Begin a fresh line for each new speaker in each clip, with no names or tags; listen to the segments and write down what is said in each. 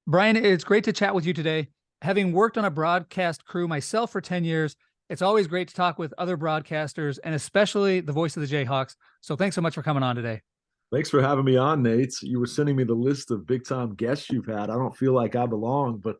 Brian, it's great to chat with you today. Having worked on a broadcast crew myself for 10 years, it's always great to talk with other broadcasters and especially the voice of the Jayhawks. So thanks so much for coming on today.
Thanks for having me on, Nate. You were sending me the list of big time guests you've had. I don't feel like I belong, but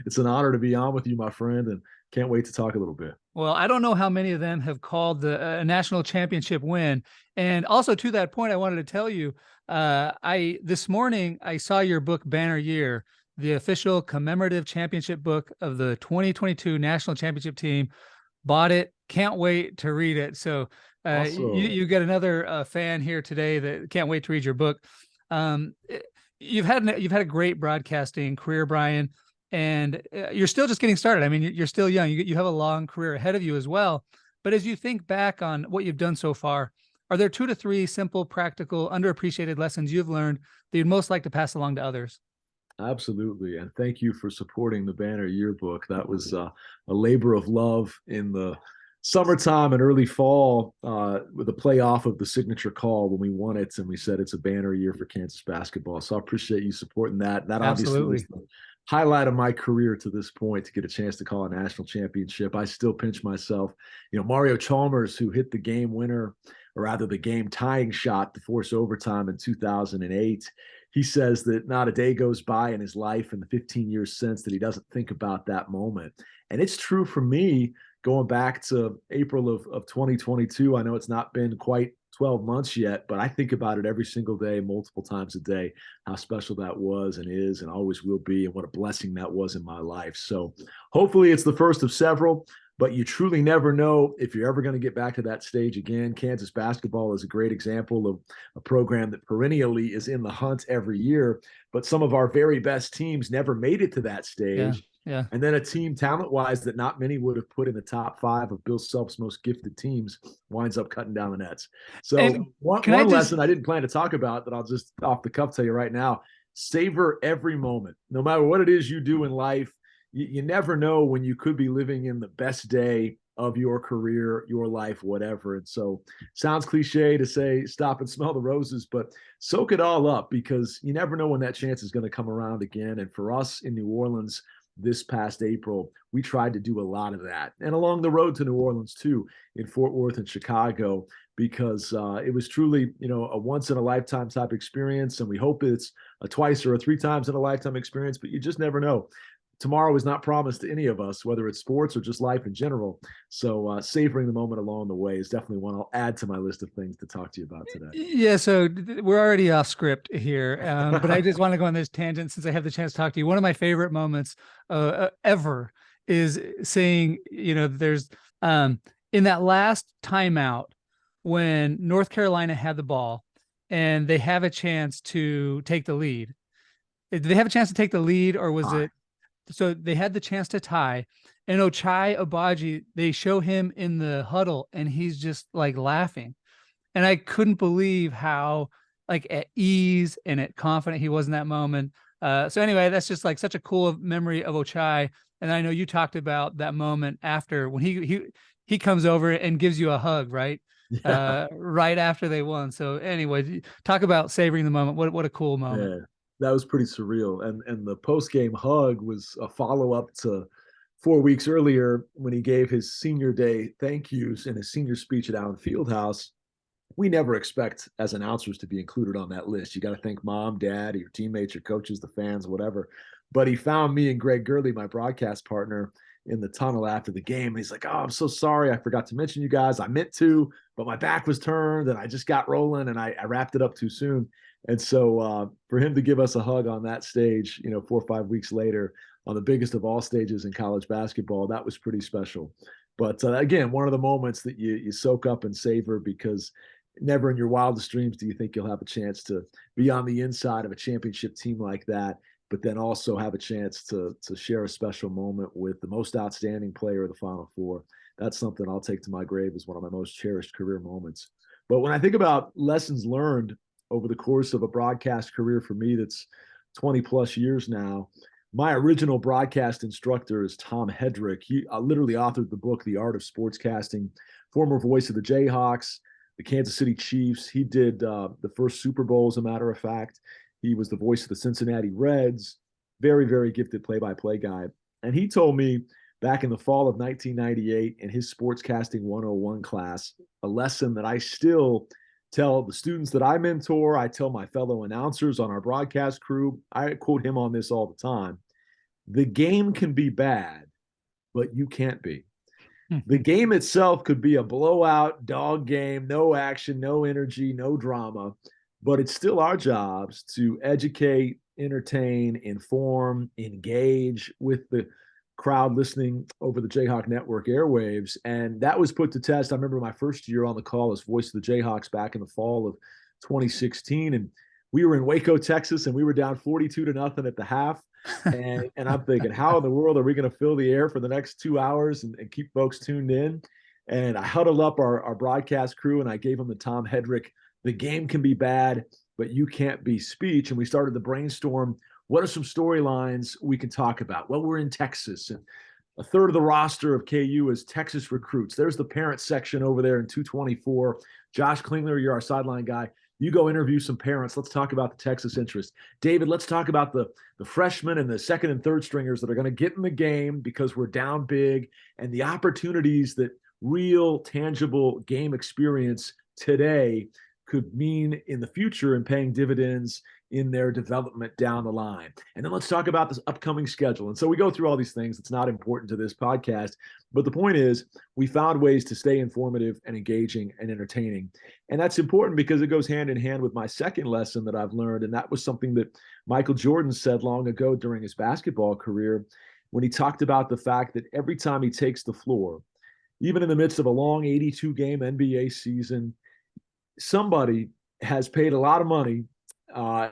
it's an honor to be on with you, my friend, and can't wait to talk a little bit.
Well, I don't know how many of them have called the national championship win. And also to that point, I wanted to tell you, I this morning I saw your book Banner Year, the official commemorative championship book of the 2022 national championship team. Bought it. Can't wait to read it. So
Also,
you get another fan here today that can't wait to read your book. You've had a great broadcasting career, Brian, and you're still just getting started. I mean, you're still young. You have a long career ahead of you as well. But as you think back on what you've done so far, are there 2 to 3 simple, practical, underappreciated lessons you've learned that you'd most like to pass along to others?
absolutely. And thank you for supporting the Banner Yearbook. That was a labor of love in the summertime and early fall with the playoff of the signature call when we won it. And we said it's a banner year for Kansas basketball. So I appreciate you supporting that. That obviously was
Absolutely.
the highlight of my career to this point to get a chance to call a national championship. I still pinch myself. Mario Chalmers, who hit the game winner, or rather the game tying shot to force overtime in 2008. He says that not a day goes by in his life in the 15 years since that he doesn't think about that moment. And it's true for me going back to April of 2022. I know it's not been quite 12 months yet, but I think about it every single day, multiple times a day, how special that was and is and always will be, and what a blessing that was in my life. So hopefully it's the first of several, but you truly never know if you're ever going to get back to that stage again. Kansas basketball is a great example of a program that perennially is in the hunt every year, but some of our very best teams never made it to that
Yeah.
stage.
Yeah.
And then a team talent-wise that not many would have put in the top 5 of Bill Self's most gifted teams winds up cutting down the nets. So
And
one,
can I
one
just
lesson I didn't plan to talk about that I'll just off the cuff tell you right now, savor every moment. No matter what it is you do in life, you never know when you could be living in the best day of your career, your life, whatever. And so sounds cliche to say stop and smell the roses, but soak it all up because you never know when that chance is going to come around again. And for us in New Orleans this past April, we tried to do a lot of that. And along the road to New Orleans too, in Fort Worth and Chicago, because it was truly, a once in a lifetime type experience. And we hope it's a twice or a 3 times in a lifetime experience, but you just never know. Tomorrow is not promised to any of us, whether it's sports or just life in general. So savoring the moment along the way is definitely one I'll add to my list of things to talk to you about today.
Yeah, so we're already off script here, but I just want to go on this tangent since I have the chance to talk to you. One of my favorite moments ever is seeing, there's in that last timeout when North Carolina had the ball and they have a chance to take the lead. Did they have a chance to take the lead, or was
Hi.
it so they had the chance to tie? And Ochai Abaji, they show him in the huddle and he's just like laughing, and I couldn't believe how like at ease and at confident he was in that moment. So anyway, that's just like such a cool memory of Ochai. And I know you talked about that moment after when he comes over and gives you a hug, right?
Yeah.
Right after they won. So anyway, talk about savoring the moment. What a cool moment.
Yeah, that was pretty surreal. And the post game hug was a follow up to 4 weeks earlier when he gave his senior day thank yous in his senior speech at Allen Fieldhouse. We never expect as announcers to be included on that list. You got to thank mom, dad, your teammates, your coaches, the fans, whatever. But he found me and Greg Gurley, my broadcast partner, in the tunnel after the game. And he's like, "Oh, I'm so sorry. I forgot to mention you guys. I meant to, but my back was turned and I just got rolling and I wrapped it up too soon." And so for him to give us a hug on that stage, 4 or 5 weeks later, on the biggest of all stages in college basketball, that was pretty special. But again, one of the moments that you soak up and savor because never in your wildest dreams do you think you'll have a chance to be on the inside of a championship team like that, but then also have a chance to share a special moment with the most outstanding player of the Final Four. That's something I'll take to my grave as one of my most cherished career moments. But when I think about lessons learned over the course of a broadcast career for me that's 20 plus years now, my original broadcast instructor is Tom Hedrick. He literally authored the book, The Art of Sportscasting, former voice of the Jayhawks, the Kansas City Chiefs. He did the first Super Bowl, as a matter of fact. He was the voice of the Cincinnati Reds. very, very gifted play-by-play guy. And he told me back in the fall of 1998 in his Sportscasting 101 class, a lesson that I still tell the students that I mentor, I tell my fellow announcers on our broadcast crew, I quote him on this all the time. The game can be bad, but you can't be. The game itself could be a blowout dog game, no action, no energy, no drama, but it's still our jobs to educate, entertain, inform, engage with the crowd listening over the Jayhawk Network airwaves. And that was put to test. I remember my first year on the call as voice of the Jayhawks back in the fall of 2016. And we were in Waco, Texas, and we were down 42-0 at the half. And I'm thinking, how in the world are we going to fill the air for the next 2 hours and keep folks tuned in? And I huddled up our broadcast crew and I gave them the Tom Hedrick, the game can be bad, but you can't be speech. And we started to brainstorm, what are some storylines we can talk about? Well, we're in Texas, and a third of the roster of KU is Texas recruits. There's the parent section over there in 224. Josh Klingler, you're our sideline guy. You go interview some parents. Let's talk about the Texas interest. David, let's talk about the freshmen and the second and third stringers that are going to get in the game because we're down big, and the opportunities that real, tangible game experience today could mean in the future and paying dividends in their development down the line. And then let's talk about this upcoming schedule. And so we go through all these things. It's not important to this podcast, but the point is we found ways to stay informative and engaging and entertaining. And that's important because it goes hand in hand with my second lesson that I've learned. And that was something that Michael Jordan said long ago during his basketball career when he talked about the fact that every time he takes the floor, even in the midst of a long 82-game NBA season, somebody has paid a lot of money,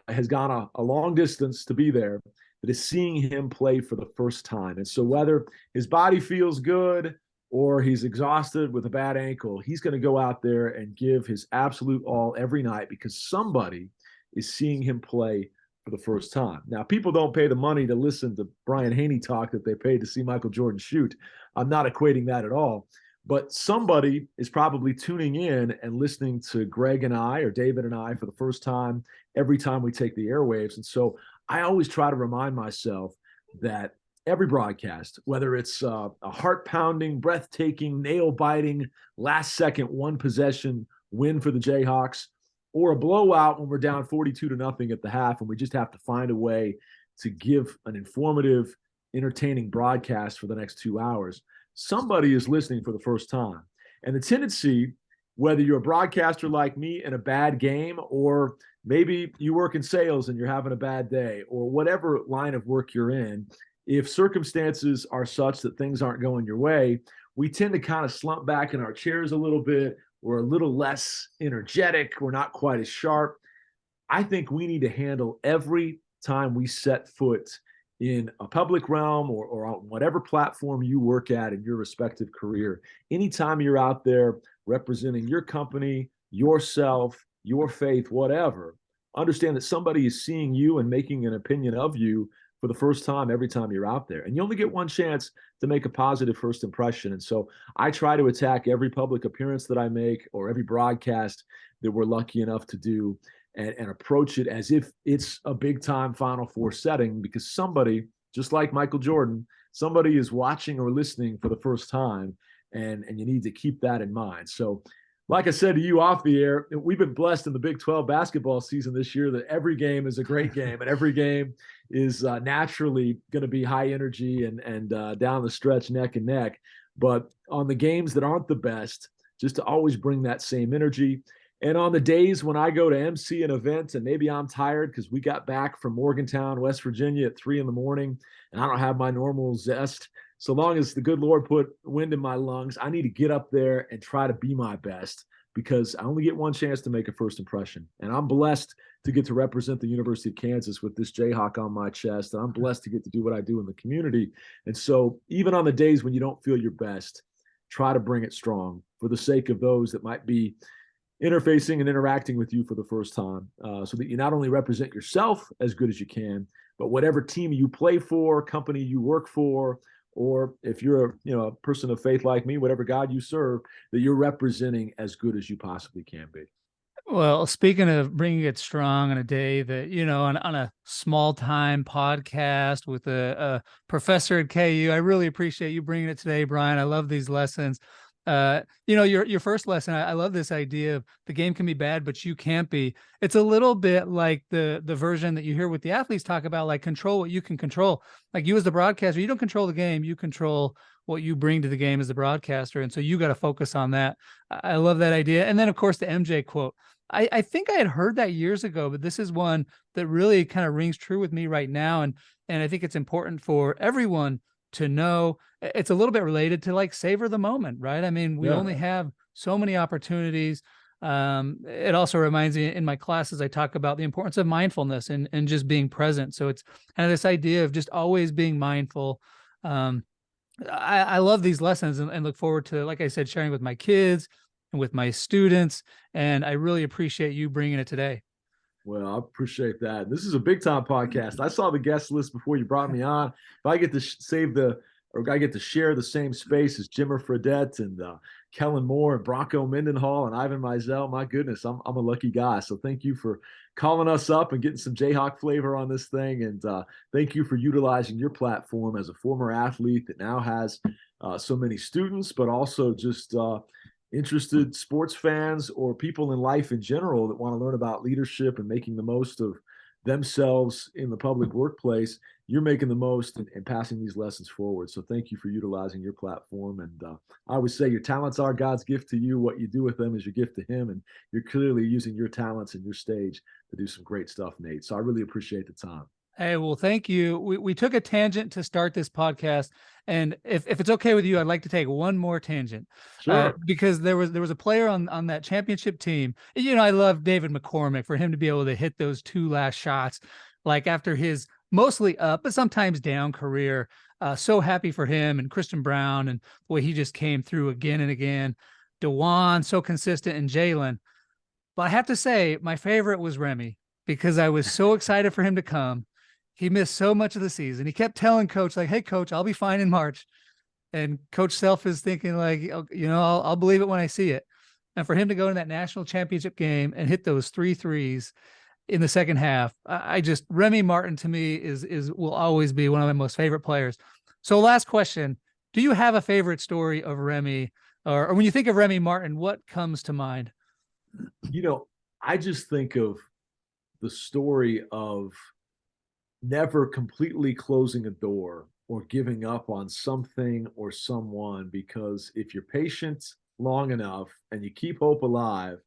has gone a long distance to be there, that is seeing him play for the first time. And so whether his body feels good or he's exhausted with a bad ankle, he's going to go out there and give his absolute all every night because somebody is seeing him play for the first time. Now, people don't pay the money to listen to Brian Hanni talk that they paid to see Michael Jordan shoot. I'm not equating that at all. But somebody is probably tuning in and listening to Greg and I or David and I for the first time every time we take the airwaves. And so I always try to remind myself that every broadcast, whether it's a heart-pounding, breathtaking, nail-biting, last-second, one-possession win for the Jayhawks, or a blowout when we're down 42-0 at the half and we just have to find a way to give an informative, entertaining broadcast for the next 2 hours, somebody is listening for the first time. And the tendency, whether you're a broadcaster like me in a bad game, or maybe you work in sales and you're having a bad day, or whatever line of work you're in, if circumstances are such that things aren't going your way, we tend to kind of slump back in our chairs a little bit. We're a little less energetic. We're not quite as sharp. I think we need to handle every time we set foot in a public realm or on whatever platform you work at in your respective career. Anytime you're out there representing your company, yourself, your faith, whatever, understand that somebody is seeing you and making an opinion of you for the first time every time you're out there. And you only get one chance to make a positive first impression. And so I try to attack every public appearance that I make or every broadcast that we're lucky enough to do and approach it as if it's a big-time Final Four setting, because somebody, just like Michael Jordan, somebody is watching or listening for the first time, and you need to keep that in mind. So, like I said to you off the air, we've been blessed in the Big 12 basketball season this year that every game is a great game, and every game is naturally going to be high energy and down the stretch neck and neck. But on the games that aren't the best, just to always bring that same energy. And on the days when I go to MC an event and maybe I'm tired because we got back from Morgantown, West Virginia at 3 a.m. and I don't have my normal zest, so long as the good Lord put wind in my lungs, I need to get up there and try to be my best because I only get one chance to make a first impression. And I'm blessed to get to represent the University of Kansas with this Jayhawk on my chest. And I'm blessed to get to do what I do in the community. And so even on the days when you don't feel your best, try to bring it strong for the sake of those that might be interfacing and interacting with you for the first time, so that you not only represent yourself as good as you can, but whatever team you play for, company you work for, or if you're a person of faith like me, whatever God you serve, that you're representing as good as you possibly can be.
Well, speaking of bringing it strong on a day that, on a small time podcast with a professor at KU, I really appreciate you bringing it today, Brian. I love these lessons. Your first lesson, I love this idea of the game can be bad, but you can't be. It's a little bit like the version that you hear with the athletes talk about, like control what you can control. Like you as the broadcaster, you don't control the game, you control what you bring to the game as the broadcaster. And so you got to focus on that. I love that idea. And then, of course, the MJ quote. I think I had heard that years ago, but this is one that really kind of rings true with me right now. And I think it's important for everyone to know. It's a little bit related to like savor the moment, right? I mean, we only have so many opportunities. It also reminds me in my classes, I talk about the importance of mindfulness and just being present. So it's kind of this idea of just always being mindful. I love these lessons and look forward to, like I said, sharing with my kids and with my students. And I really appreciate you bringing it today.
Well, I appreciate that. This is a big time podcast. I saw the guest list before you brought me on. If I get to I get to share the same space as Jimmer Fredette and Kellen Moore and Bronco Mendenhall and Ivan Mizell, my goodness, I'm a lucky guy. So thank you for calling us up and getting some Jayhawk flavor on this thing. And thank you for utilizing your platform as a former athlete that now has so many students, but also just interested sports fans or people in life in general that want to learn about leadership and making the most of themselves in the public workplace. You're making the most and passing these lessons forward. So thank you for utilizing your platform. And I always say your talents are God's gift to you. What you do with them is your gift to him. And you're clearly using your talents and your stage to do some great stuff, Nate. So I really appreciate the time.
Hey, well, thank you. We took a tangent to start this podcast, and if it's okay with you, I'd like to take one more tangent,
Sure.
because there was a player on that championship team. I love David McCormick for him to be able to hit those two last shots, like after his mostly up but sometimes down career. So happy for him and Christian Brown and the way he just came through again and again. DeJuan, so consistent, and Jalen. But I have to say, my favorite was Remy because I was so excited for him to come. He missed so much of the season. He kept telling coach, like, hey, coach, I'll be fine in March. And Coach Self is thinking, like, I'll believe it when I see it. And for him to go in that national championship game and hit those 3 threes in the second half, Remy Martin to me will always be one of my most favorite players. So last question, do you have a favorite story of Remy, or when you think of Remy Martin, what comes to mind?
I just think of the story of never completely closing a door or giving up on something or someone, because if you're patient long enough and you keep hope alive,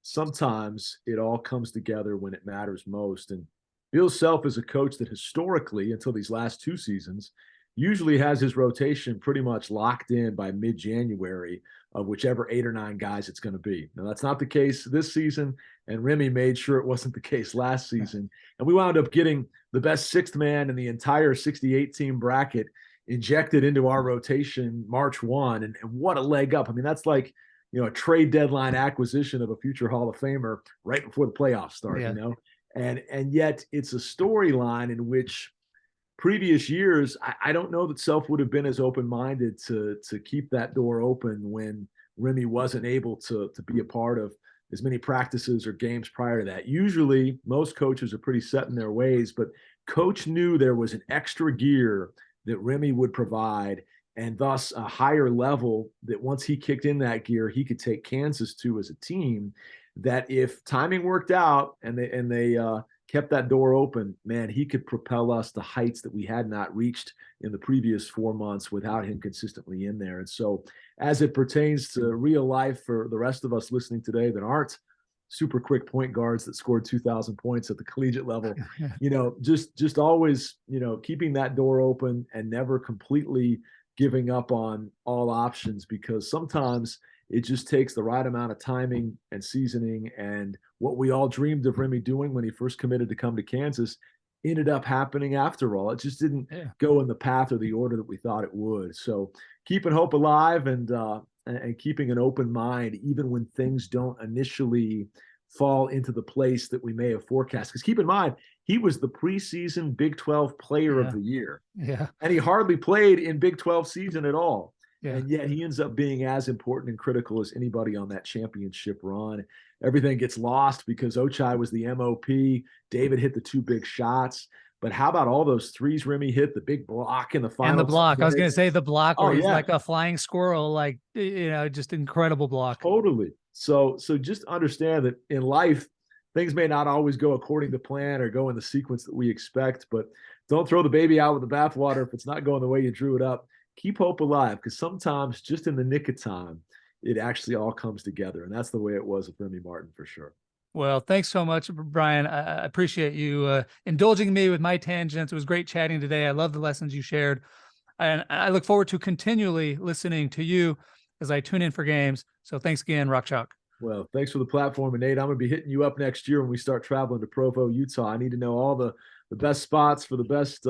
sometimes it all comes together when it matters most. And Bill Self is a coach that historically, until these last 2 seasons, usually has his rotation pretty much locked in by mid-January of whichever 8 or 9 guys it's going to be. Now, that's not the case this season, and Remy made sure it wasn't the case last season. And we wound up getting the best 6th man in the entire 68-team bracket injected into our rotation March 1. And what a leg up. I mean, that's like, a trade deadline acquisition of a future Hall of Famer right before the playoffs start, And yet it's a storyline in which previous years, I don't know that Self would have been as open-minded to keep that door open when Remy wasn't able to be a part of as many practices or games prior to that. Usually, most coaches are pretty set in their ways, but Coach knew there was an extra gear that Remy would provide, and thus a higher level that once he kicked in that gear, he could take Kansas to as a team, that if timing worked out and they kept that door open, man, he could propel us to heights that we had not reached in the previous 4 months without him consistently in there. And so as it pertains to real life for the rest of us listening today that aren't super quick point guards that scored 2,000 points at the collegiate level, just always, keeping that door open and never completely giving up on all options, because sometimes it just takes the right amount of timing and seasoning. And what we all dreamed of Remy doing when he first committed to come to Kansas ended up happening after all. It just didn't go in the path or the order that we thought it would. So keeping hope alive and keeping an open mind, even when things don't initially fall into the place that we may have forecast. Because keep in mind, he was the preseason Big 12 player of the year.
Yeah.
And he hardly played in Big 12 season at all.
Yeah.
And yet he ends up being as important and critical as anybody on that championship run. Everything gets lost because Ochai was the MOP. David hit the 2 big shots. But how about all those threes Remy hit, the big block in the final?
And the block, I was going to say the block where
Oh,
he's
yeah.
like a flying squirrel, like, just incredible block.
Totally. So just understand that in life, things may not always go according to plan or go in the sequence that we expect, but don't throw the baby out with the bathwater if it's not going the way you drew it up. Keep hope alive, because sometimes just in the nick of time, it actually all comes together. And that's the way it was with Remy Martin for sure.
Well, thanks so much, Brian. I appreciate you indulging me with my tangents. It was great chatting today. I love the lessons you shared. And I look forward to continually listening to you as I tune in for games. So thanks again, Rock Chalk.
Well, thanks for the platform. And Nate, I'm going to be hitting you up next year when we start traveling to Provo, Utah. I need to know all the best spots for the best,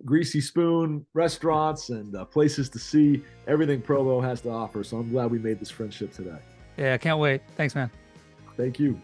greasy spoon restaurants and places to see, everything Provo has to offer. So I'm glad we made this friendship today.
Yeah, I can't wait. Thanks, man.
Thank you.